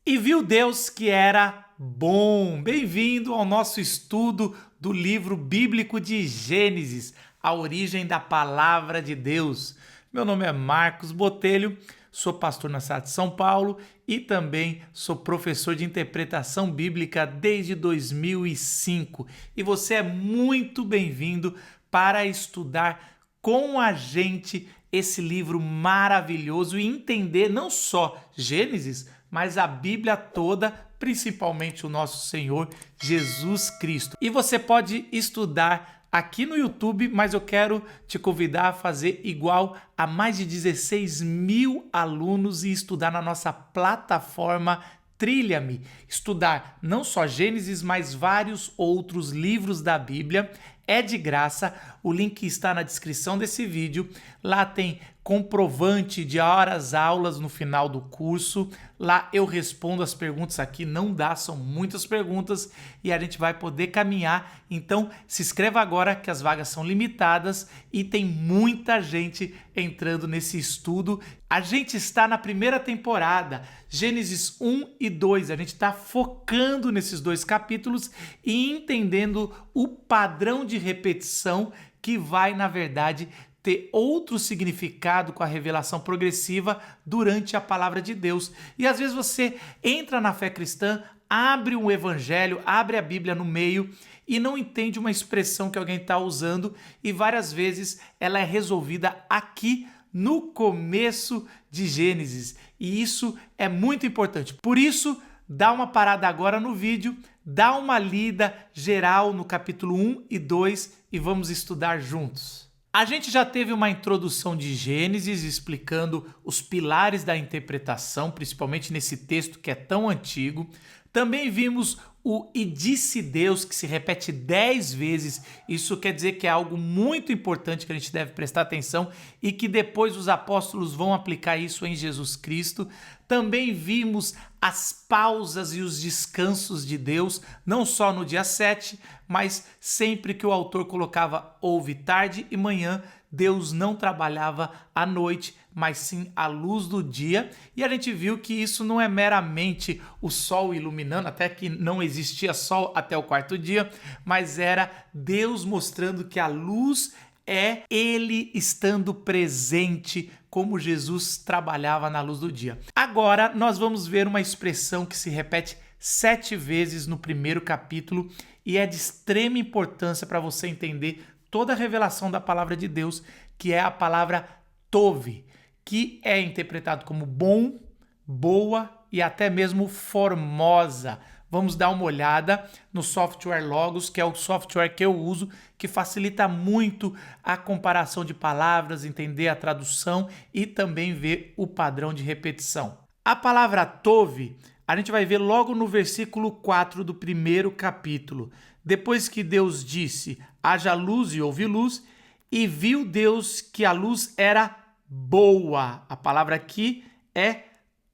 E viu Deus que era bom. Bem-vindo ao nosso estudo do livro bíblico de Gênesis, a origem da palavra de Deus. Meu nome é Marcos Botelho, sou pastor na cidade de São Paulo e também sou professor de interpretação bíblica desde 2005. E você é muito bem-vindo para estudar com a gente esse livro maravilhoso e entender não só Gênesis, mas a Bíblia toda, principalmente o nosso Senhor Jesus Cristo. E você pode estudar aqui no YouTube, mas eu quero te convidar a fazer igual a mais de 16 mil alunos e estudar na nossa plataforma Trilha-me. Estudar não só Gênesis, mas vários outros livros da Bíblia. É de graça, o link está na descrição desse vídeo. Lá tem comprovante de horas aulas no final do curso. Lá eu respondo as perguntas aqui, não dá, são muitas perguntas e a gente vai poder caminhar. Então se inscreva agora que as vagas são limitadas e tem muita gente entrando nesse estudo. A gente está na primeira temporada, Gênesis 1 e 2. A gente está focando nesses dois capítulos e entendendo o padrão de repetição que vai, na verdade, ter outro significado com a revelação progressiva durante a palavra de Deus. E às vezes você entra na fé cristã, abre um evangelho, abre a Bíblia no meio e não entende uma expressão que alguém está usando e várias vezes ela é resolvida aqui no começo de Gênesis. E isso é muito importante. Por isso, dá uma parada agora no vídeo, dá uma lida geral no capítulo 1 e 2 e vamos estudar juntos. A gente já teve uma introdução de Gênesis explicando os pilares da interpretação, principalmente nesse texto que é tão antigo. Também vimos o "e disse Deus", que se repete 10 vezes. Isso quer dizer que é algo muito importante que a gente deve prestar atenção e que depois os apóstolos vão aplicar isso em Jesus Cristo. Também vimos as pausas e os descansos de Deus, não só no dia 7, mas sempre que o autor colocava houve tarde e manhã, Deus não trabalhava à noite, mas sim à luz do dia. E a gente viu que isso não é meramente o sol iluminando, até que não existia sol até o quarto dia, mas era Deus mostrando que a luz é Ele estando presente, como Jesus trabalhava na luz do dia. Agora nós vamos ver uma expressão que se repete 7 vezes no primeiro capítulo e é de extrema importância para você entender toda a revelação da palavra de Deus, que é a palavra tove, que é interpretado como bom, boa e até mesmo formosa. Vamos dar uma olhada no software Logos, que é o software que eu uso, que facilita muito a comparação de palavras, entender a tradução e também ver o padrão de repetição. A palavra tove, a gente vai ver logo no versículo 4 do primeiro capítulo. Depois que Deus disse, haja luz e houve luz, e viu Deus que a luz era boa. A palavra aqui é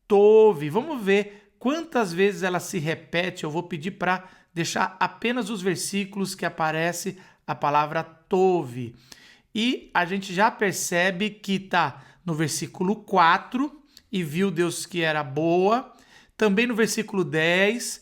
tove. Vamos ver quantas vezes ela se repete. Eu vou pedir para deixar apenas os versículos que aparece a palavra tove. E a gente já percebe que está no versículo 4, e viu Deus que era boa. Também no versículo 10,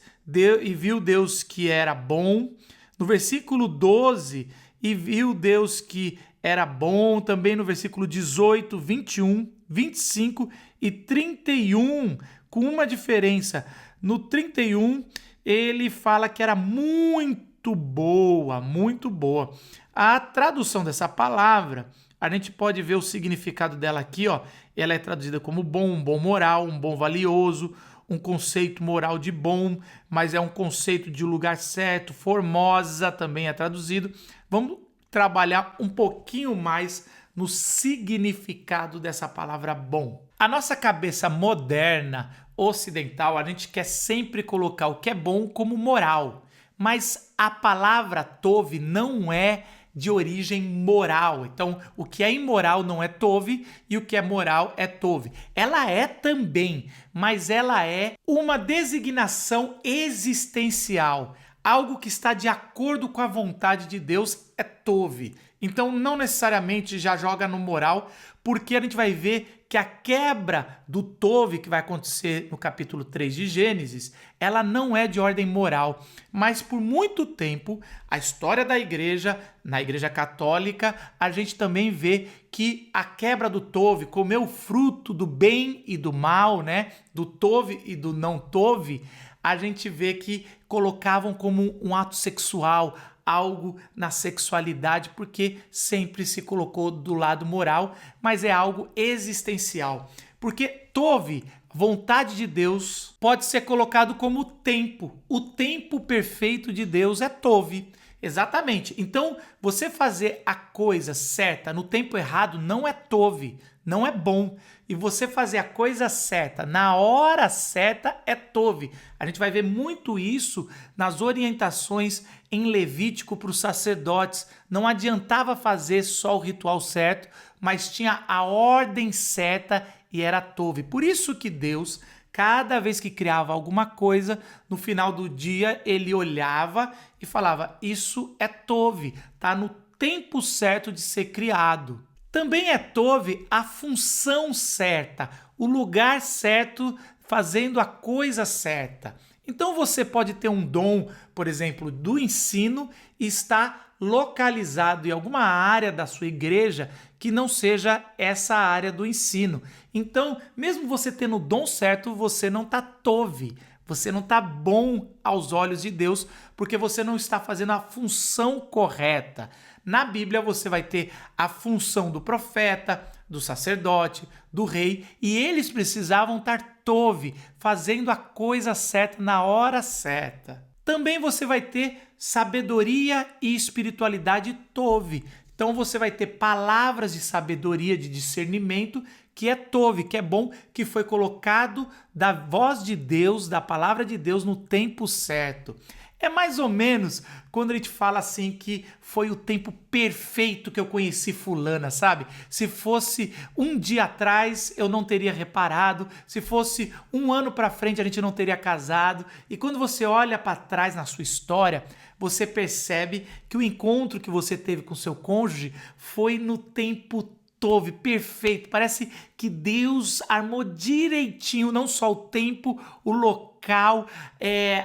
e viu Deus que era bom. No versículo 12, e viu Deus que era bom. Também no versículo 18, 21, 25 e 31, com uma diferença. No 31, ele fala que era muito boa, muito boa. A tradução dessa palavra, a gente pode ver o significado dela aqui, ó. Ela é traduzida como bom, um bom moral, um bom valioso, um conceito moral de bom, mas é um conceito de lugar certo. Formosa também é traduzido. Vamos trabalhar um pouquinho mais no significado dessa palavra bom. A nossa cabeça moderna, ocidental, a gente quer sempre colocar o que é bom como moral, mas a palavra tove não é de origem moral. Então, o que é imoral não é tove e o que é moral é tove. Ela é também, mas ela é uma designação existencial. Algo que está de acordo com a vontade de Deus é tove. Então, não necessariamente já joga no moral, porque a gente vai ver que a quebra do Tove, que vai acontecer no capítulo 3 de Gênesis, ela não é de ordem moral. Mas por muito tempo, a história da igreja, na igreja católica, a gente também vê que a quebra do Tove, comer o fruto do bem e do mal, né? Do Tove e do não Tove, a gente vê que colocavam como um ato sexual, algo na sexualidade, porque sempre se colocou do lado moral, mas é algo existencial. Porque Tove, vontade de Deus, pode ser colocado como tempo. O tempo perfeito de Deus é Tove. Exatamente. Então, você fazer a coisa certa no tempo errado não é Tove, não é bom. E você fazer a coisa certa na hora certa é Tove. A gente vai ver muito isso nas orientações em Levítico para os sacerdotes. Não adiantava fazer só o ritual certo, mas tinha a ordem certa e era Tove. Por isso que Deus, cada vez que criava alguma coisa, no final do dia ele olhava e falava: isso é Tove, tá no tempo certo de ser criado. Também é Tove a função certa, o lugar certo, fazendo a coisa certa. Então você pode ter um dom, por exemplo, do ensino e estar localizado em alguma área da sua igreja que não seja essa área do ensino. Então, mesmo você tendo o dom certo, você não está Tove. Você não está bom aos olhos de Deus, porque você não está fazendo a função correta. Na Bíblia você vai ter a função do profeta, do sacerdote, do rei, e eles precisavam estar Tove, fazendo a coisa certa na hora certa. Também você vai ter sabedoria e espiritualidade Tove. Então você vai ter palavras de sabedoria, de discernimento, que é Tove, que é bom, que foi colocado da voz de Deus, da palavra de Deus no tempo certo. É mais ou menos quando a gente fala assim que foi o tempo perfeito que eu conheci fulana, sabe? Se fosse um dia atrás, eu não teria reparado. Se fosse um ano para frente, a gente não teria casado. E quando você olha para trás na sua história, você percebe que o encontro que você teve com seu cônjuge foi no tempo Tove, perfeito. Parece que Deus armou direitinho, não só o tempo, o local,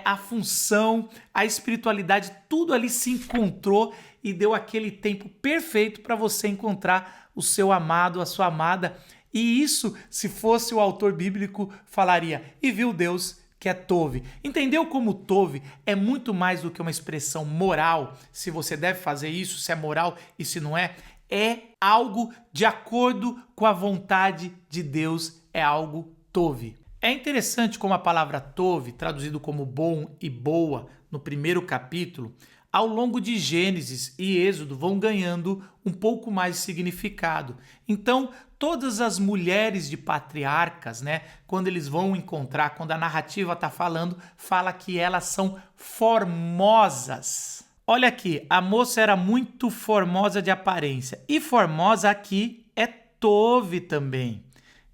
a função, a espiritualidade, tudo ali se encontrou e deu aquele tempo perfeito para você encontrar o seu amado, a sua amada. E isso, se fosse o autor bíblico, falaria: e viu Deus que é Tove. Entendeu como Tove é muito mais do que uma expressão moral, se você deve fazer isso, se é moral e se não é? É algo de acordo com a vontade de Deus, é algo Tove. É interessante como a palavra Tove, traduzido como bom e boa no primeiro capítulo, ao longo de Gênesis e Êxodo vão ganhando um pouco mais de significado. Então, todas as mulheres de patriarcas, né, quando eles vão encontrar, quando a narrativa está falando, fala que elas são formosas. Olha aqui, a moça era muito formosa de aparência. E formosa aqui é Tove também.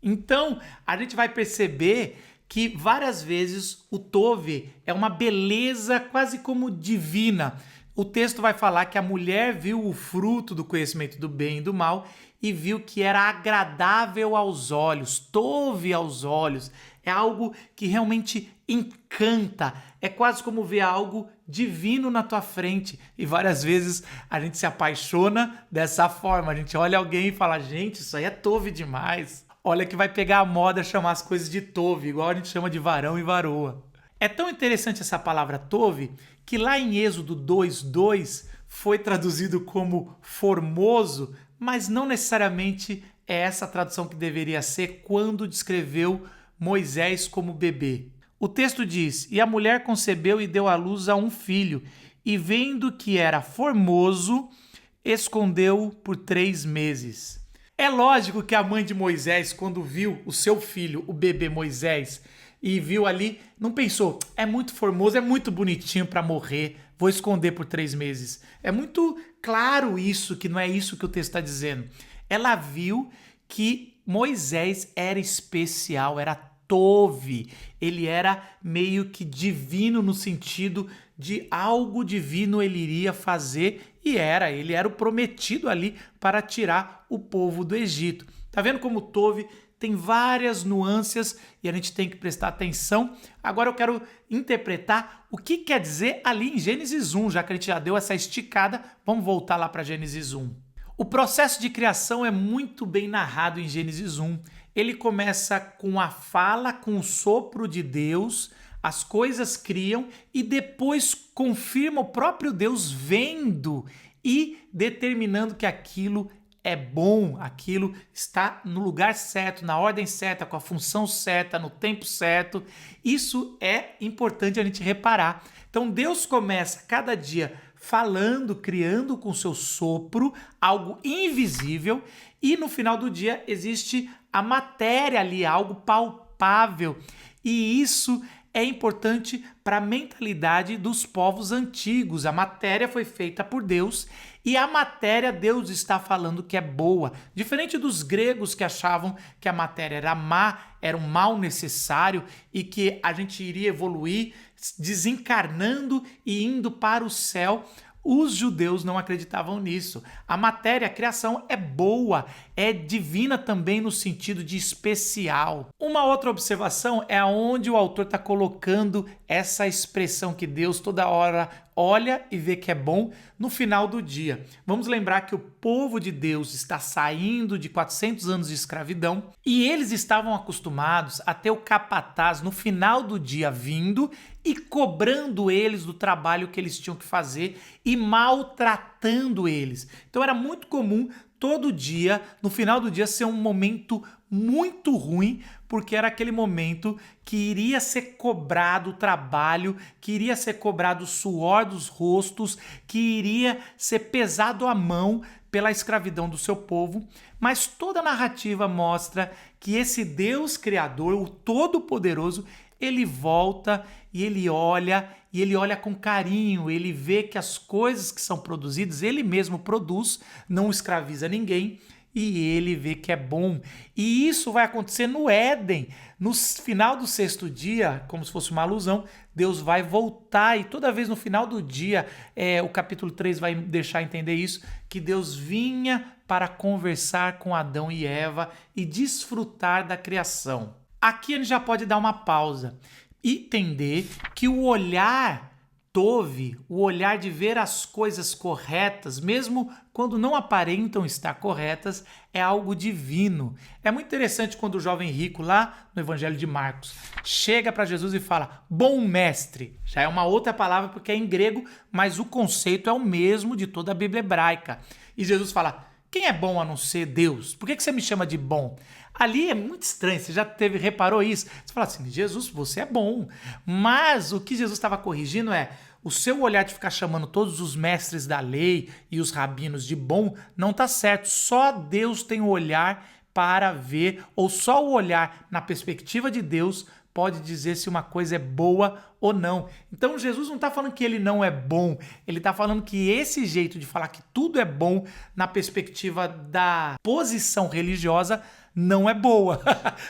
Então, a gente vai perceber que várias vezes o Tove é uma beleza quase como divina. O texto vai falar que a mulher viu o fruto do conhecimento do bem e do mal e viu que era agradável aos olhos, Tove aos olhos. É algo que realmente encanta. É quase como ver algo divino na tua frente. E várias vezes a gente se apaixona dessa forma. A gente olha alguém e fala: gente, isso aí é Tove demais. Olha que vai pegar a moda chamar as coisas de Tove, igual a gente chama de varão e varoa. É tão interessante essa palavra Tove que lá em Êxodo 2:2 foi traduzido como formoso, mas não necessariamente é essa a tradução que deveria ser quando descreveu Moisés como bebê. O texto diz: e a mulher concebeu e deu à luz a um filho, e vendo que era formoso, escondeu-o por 3 meses. É lógico que a mãe de Moisés, quando viu o seu filho, o bebê Moisés, e viu ali, não pensou: é muito formoso, é muito bonitinho para morrer, vou esconder por 3 meses. É muito claro isso, que não é isso que o texto está dizendo. Ela viu que Moisés era especial, era Tove, ele era meio que divino no sentido de algo divino ele iria fazer e ele era o prometido ali para tirar o povo do Egito. Tá vendo como Tove tem várias nuances e a gente tem que prestar atenção. Agora eu quero interpretar o que quer dizer ali em Gênesis 1, já que a gente já deu essa esticada, vamos voltar lá para Gênesis 1. O processo de criação é muito bem narrado em Gênesis 1. Ele começa com a fala, com o sopro de Deus, as coisas criam e depois confirma o próprio Deus vendo e determinando que aquilo é bom, aquilo está no lugar certo, na ordem certa, com a função certa, no tempo certo. Isso é importante a gente reparar. Então Deus começa cada dia falando, criando com seu sopro algo invisível e no final do dia existe a matéria ali, algo palpável. E isso é importante para a mentalidade dos povos antigos. A matéria foi feita por Deus e a matéria Deus está falando que é boa. Diferente dos gregos que achavam que a matéria era má, era um mal necessário e que a gente iria evoluir desencarnando e indo para o céu. Os judeus não acreditavam nisso. A matéria, a criação é boa, é divina também no sentido de especial. Uma outra observação é aonde o autor está colocando essa expressão que Deus toda hora olha e vê que é bom no final do dia. Vamos lembrar que o povo de Deus está saindo de 400 anos de escravidão e eles estavam acostumados a ter o capataz no final do dia vindo e cobrando eles do trabalho que eles tinham que fazer e maltratando eles. Então era muito comum todo dia, no final do dia, ser um momento muito ruim, porque era aquele momento que iria ser cobrado o trabalho, que iria ser cobrado o suor dos rostos, que iria ser pesado a mão pela escravidão do seu povo. Mas toda a narrativa mostra que esse Deus Criador, o Todo-Poderoso, ele volta e ele olha com carinho, ele vê que as coisas que são produzidas, ele mesmo produz, não escraviza ninguém, e ele vê que é bom. E isso vai acontecer no Éden. No final do sexto dia, como se fosse uma alusão, Deus vai voltar, e toda vez no final do dia, o capítulo 3 vai deixar entender isso, que Deus vinha para conversar com Adão e Eva e desfrutar da criação. Aqui a gente já pode dar uma pausa e entender que o olhar Tove, o olhar de ver as coisas corretas, mesmo quando não aparentam estar corretas, é algo divino. É muito interessante quando o jovem rico, lá no Evangelho de Marcos, chega para Jesus e fala, bom mestre. Já é uma outra palavra porque é em grego, mas o conceito é o mesmo de toda a Bíblia hebraica. E Jesus fala, quem é bom a não ser Deus? Por que você me chama de bom? Ali é muito estranho, você já reparou isso? Você fala assim, Jesus, você é bom. Mas o que Jesus estava corrigindo é, o seu olhar de ficar chamando todos os mestres da lei e os rabinos de bom não está certo. Só Deus tem o olhar para ver, ou só o olhar na perspectiva de Deus pode dizer se uma coisa é boa ou não. Então Jesus não está falando que ele não é bom, ele está falando que esse jeito de falar que tudo é bom na perspectiva da posição religiosa não é boa,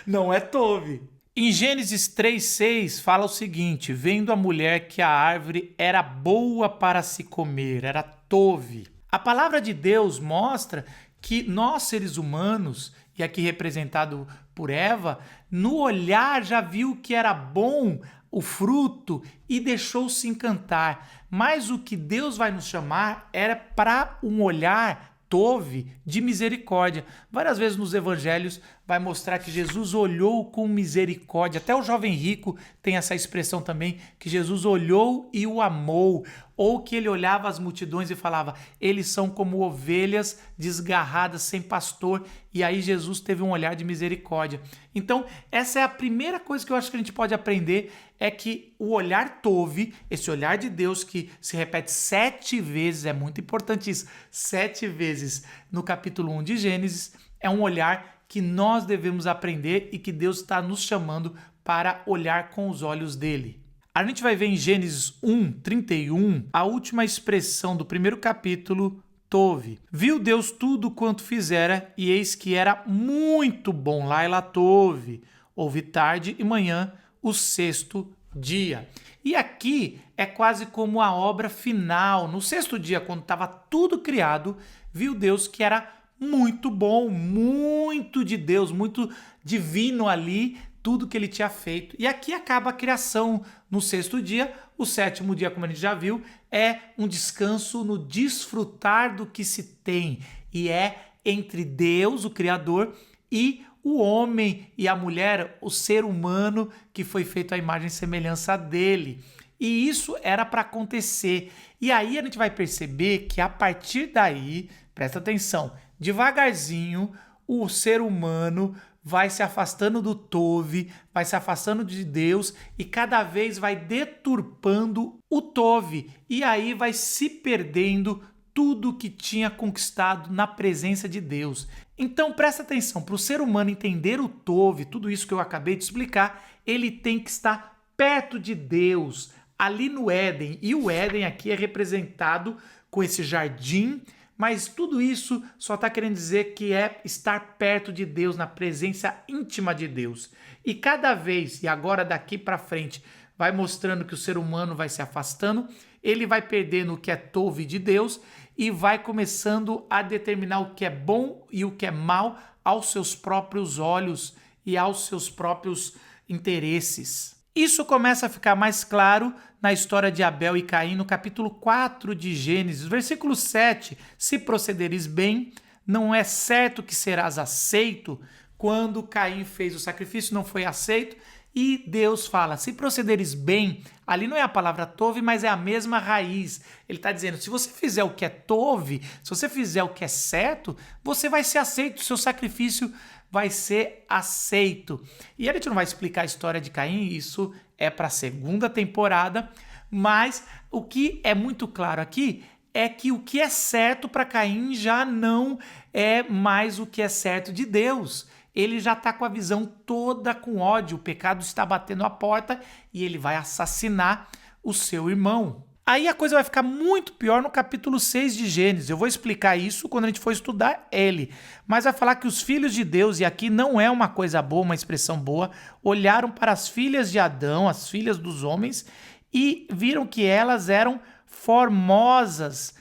não é Tove. Em Gênesis 3:6 fala o seguinte, vendo a mulher que a árvore era boa para se comer, era Tove. A palavra de Deus mostra que nós seres humanos, e aqui representado por Eva, no olhar já viu que era bom o fruto e deixou-se encantar. Mas o que Deus vai nos chamar era para um olhar Tove de misericórdia. Várias vezes nos evangelhos vai mostrar que Jesus olhou com misericórdia. Até o jovem rico tem essa expressão também, que Jesus olhou e o amou. Ou que ele olhava as multidões e falava, eles são como ovelhas desgarradas sem pastor. E aí Jesus teve um olhar de misericórdia. Então, essa é a primeira coisa que eu acho que a gente pode aprender, é que o olhar Tove, esse olhar de Deus que se repete 7 vezes, é muito importante isso, 7 vezes no capítulo 1 de Gênesis, é um olhar que nós devemos aprender e que Deus está nos chamando para olhar com os olhos dele. A gente vai ver em Gênesis 1:31 a última expressão do primeiro capítulo, Tove. Viu Deus tudo quanto fizera, e eis que era muito bom. Laila Tove. Houve tarde e manhã, o 6º dia. E aqui é quase como a obra final. No sexto dia, quando estava tudo criado, viu Deus que era muito bom, muito de Deus, muito divino ali, tudo que ele tinha feito. E aqui acaba a criação no sexto dia. O sétimo dia, como a gente já viu, é um descanso no desfrutar do que se tem. E é entre Deus, o Criador, e o homem e a mulher, o ser humano que foi feito à imagem e semelhança dele. E isso era para acontecer. E aí a gente vai perceber que a partir daí, presta atenção, devagarzinho o ser humano vai se afastando do Tove, vai se afastando de Deus e cada vez vai deturpando o Tove. E aí vai se perdendo tudo que tinha conquistado na presença de Deus. Então presta atenção, para o ser humano entender o Tove, tudo isso que eu acabei de explicar, ele tem que estar perto de Deus, ali no Éden. E o Éden aqui é representado com esse jardim, mas tudo isso só está querendo dizer que é estar perto de Deus, na presença íntima de Deus. E cada vez, e agora daqui para frente, vai mostrando que o ser humano vai se afastando, ele vai perdendo o que é Tove de Deus e vai começando a determinar o que é bom e o que é mal aos seus próprios olhos e aos seus próprios interesses. Isso começa a ficar mais claro na história de Abel e Caim, no capítulo 4 de Gênesis, versículo 7. Se procederes bem, não é certo que serás aceito. Quando Caim fez o sacrifício, não foi aceito. E Deus fala, se procederes bem, ali não é a palavra tove, mas é a mesma raiz. Ele está dizendo, se você fizer o que é tove, se você fizer o que é certo, você vai ser aceito, o seu sacrifício vai ser aceito. E a gente não vai explicar a história de Caim, isso é para a segunda temporada, mas o que é muito claro aqui é que o que é certo para Caim já não é mais o que é certo de Deus. Ele já está com a visão toda com ódio, o pecado está batendo a porta e ele vai assassinar o seu irmão. Aí a coisa vai ficar muito pior no capítulo 6 de Gênesis. Eu vou explicar isso quando a gente for estudar ele. Mas vai falar que os filhos de Deus, e aqui não é uma coisa boa, uma expressão boa, olharam para as filhas de Adão, as filhas dos homens, e viram que elas eram formosas.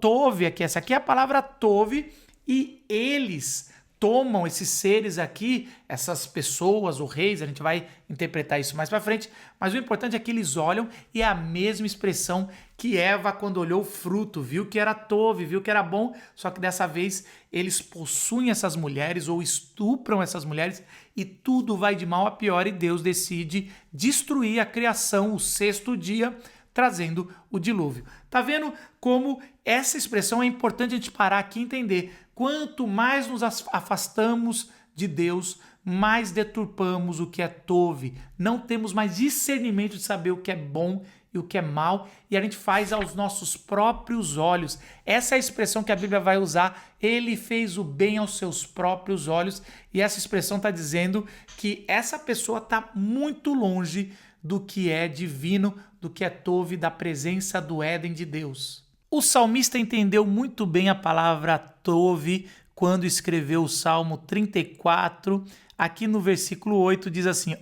Tove aqui, essa aqui é a palavra tove, e eles tomam esses seres aqui, essas pessoas, ou reis, a gente vai interpretar isso mais para frente, mas o importante é que eles olham e é a mesma expressão que Eva quando olhou o fruto, viu que era tove, viu que era bom, só que dessa vez eles possuem essas mulheres ou estupram essas mulheres e tudo vai de mal a pior e Deus decide destruir a criação, o sexto dia, trazendo o dilúvio. Tá vendo como essa expressão é importante a gente parar aqui e entender? Quanto mais nos afastamos de Deus, mais deturpamos o que é tove. Não temos mais discernimento de saber o que é bom e o que é mal, e a gente faz aos nossos próprios olhos. Essa é a expressão que a Bíblia vai usar. Ele fez o bem aos seus próprios olhos, e essa expressão está dizendo que essa pessoa está muito longe do que é divino, do que é tove, da presença do Éden de Deus. O salmista entendeu muito bem a palavra tove quando escreveu o Salmo 34. Aqui no versículo 8 diz assim,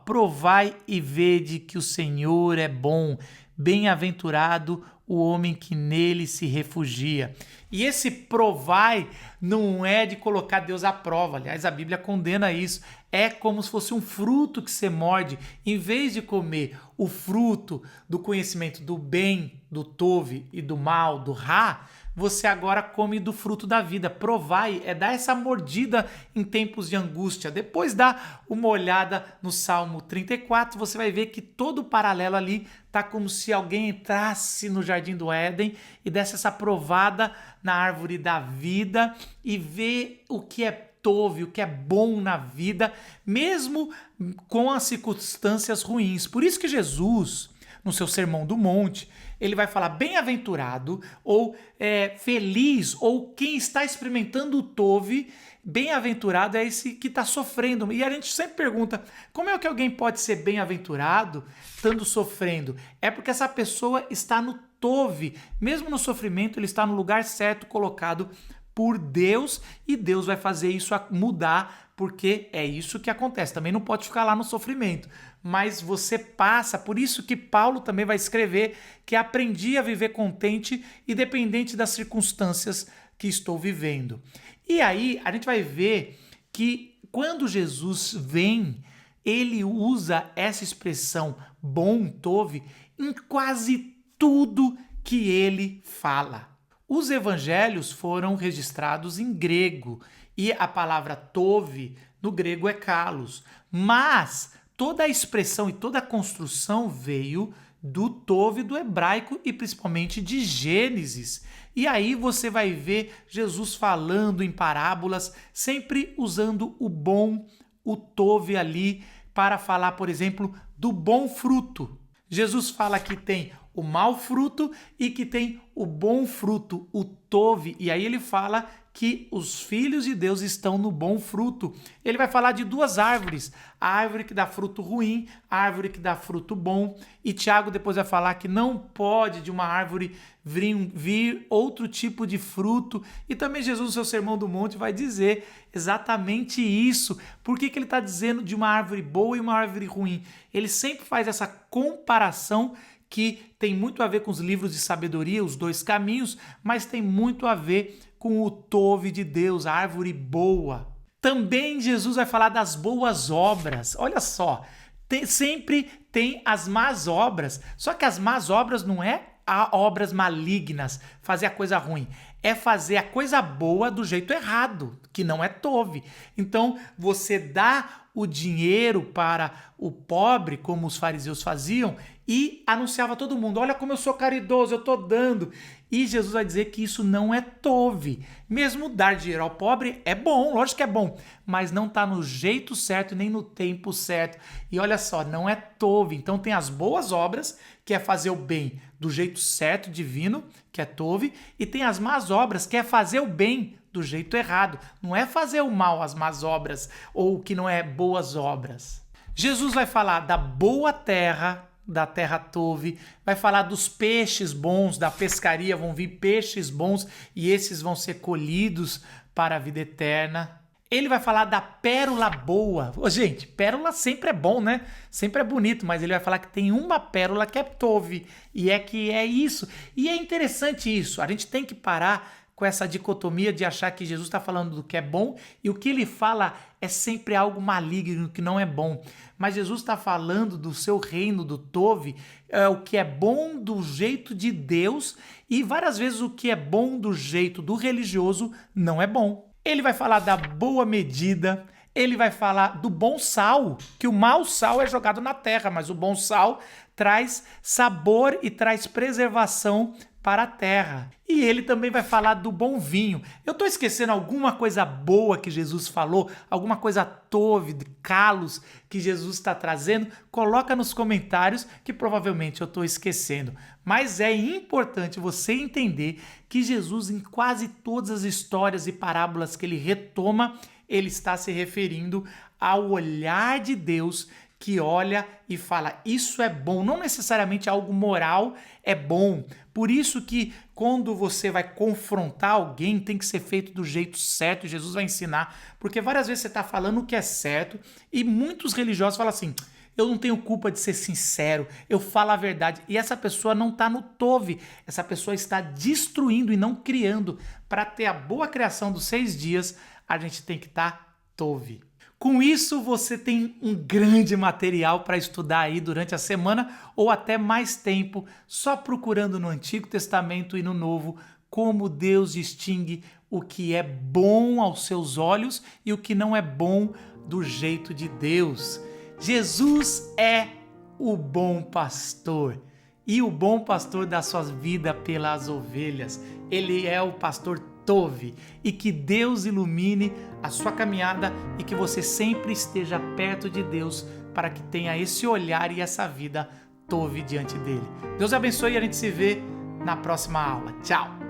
provai e vede que o Senhor é bom, bem-aventurado o homem que nele se refugia. E esse provai não é de colocar Deus à prova, aliás, a Bíblia condena isso. É como se fosse um fruto que você morde. Em vez de comer o fruto do conhecimento do bem, do tove e do mal, do ra, você agora come do fruto da vida. Provai é dar essa mordida em tempos de angústia. Depois dá uma olhada no Salmo 34, você vai ver que todo o paralelo ali tá como se alguém entrasse no jardim do Éden e desse essa provada na árvore da vida e vê o que é tove, o que é bom na vida, mesmo com as circunstâncias ruins. Por isso que Jesus, no seu Sermão do Monte, ele vai falar bem-aventurado ou feliz, ou quem está experimentando o tove, bem-aventurado é esse que está sofrendo. E a gente sempre pergunta, como é que alguém pode ser bem-aventurado estando sofrendo? É porque essa pessoa está no tove, mesmo no sofrimento, ele está no lugar certo, colocado por Deus, e Deus vai fazer isso mudar, porque é isso que acontece. Também não pode ficar lá no sofrimento, mas você passa. Por isso que Paulo também vai escrever que aprendi a viver contente, independente das circunstâncias que estou vivendo. E aí a gente vai ver que quando Jesus vem, ele usa essa expressão bom, tov, em quase tudo que ele fala. Os evangelhos foram registrados em grego e a palavra tov no grego é kalos, mas toda a expressão e toda a construção veio do tov do hebraico e principalmente de Gênesis. E aí você vai ver Jesus falando em parábolas, sempre usando o bom, o tov ali, para falar, por exemplo, do bom fruto. Jesus fala que tem o mau fruto e que tem o bom fruto, o tov. E aí ele fala que os filhos de Deus estão no bom fruto. Ele vai falar de duas árvores, a árvore que dá fruto ruim, a árvore que dá fruto bom. E Tiago depois vai falar que não pode de uma árvore vir outro tipo de fruto. E também Jesus, no seu Sermão do Monte, vai dizer exatamente isso. Por que ele está dizendo de uma árvore boa e uma árvore ruim? Ele sempre faz essa comparação que tem muito a ver com os livros de sabedoria, os dois caminhos, mas tem muito a ver com o tov de Deus, a árvore boa. Também Jesus vai falar das boas obras. Olha só, sempre tem as más obras, só que as más obras não é obras malignas, fazer a coisa ruim, é fazer a coisa boa do jeito errado, que não é tov. Então, você dá o dinheiro para o pobre, como os fariseus faziam, e anunciava a todo mundo, olha como eu sou caridoso, eu estou dando. E Jesus vai dizer que isso não é tov. Mesmo dar dinheiro ao pobre é bom, lógico que é bom, mas não está no jeito certo nem no tempo certo. E olha só, não é tov. Então tem as boas obras, que é fazer o bem do jeito certo, divino, que é tov, e tem as más obras, que é fazer o bem do jeito errado. Não é fazer o mal, as más obras, ou o que não é boas obras. Jesus vai falar da boa terra, da terra tov, vai falar dos peixes bons, da pescaria, vão vir peixes bons e esses vão ser colhidos para a vida eterna. Ele vai falar da pérola boa. Ô, gente, pérola sempre é bom, né? Sempre é bonito, mas ele vai falar que tem uma pérola que é tov, e que é isso. E é interessante isso, a gente tem que parar com essa dicotomia de achar que Jesus está falando do que é bom e o que ele fala é sempre algo maligno, que não é bom. Mas Jesus está falando do seu reino, do tov, o que é bom do jeito de Deus, e várias vezes o que é bom do jeito do religioso não é bom. Ele vai falar da boa medida, ele vai falar do bom sal, que o mau sal é jogado na terra, mas o bom sal traz sabor e traz preservação para a terra. E ele também vai falar do bom vinho. Eu estou esquecendo alguma coisa boa que Jesus falou? Alguma coisa tov, de kalos, que Jesus está trazendo? Coloca nos comentários que provavelmente eu estou esquecendo. Mas é importante você entender que Jesus, em quase todas as histórias e parábolas que ele retoma, ele está se referindo ao olhar de Deus, que olha e fala, isso é bom, não necessariamente algo moral é bom. Por isso que quando você vai confrontar alguém, tem que ser feito do jeito certo, e Jesus vai ensinar, porque várias vezes você está falando o que é certo, e muitos religiosos falam assim, eu não tenho culpa de ser sincero, eu falo a verdade, e essa pessoa não está no tov, essa pessoa está destruindo e não criando. Para ter a boa criação dos 6 dias, a gente tem que estar tov. Com isso, você tem um grande material para estudar aí durante a semana ou até mais tempo, só procurando no Antigo Testamento e no Novo como Deus distingue o que é bom aos seus olhos e o que não é bom do jeito de Deus. Jesus é o bom pastor e o bom pastor dá sua vida pelas ovelhas. Ele é o pastor tov, e que Deus ilumine a sua caminhada e que você sempre esteja perto de Deus para que tenha esse olhar e essa vida tov diante dele. Deus abençoe e a gente se vê na próxima aula. Tchau!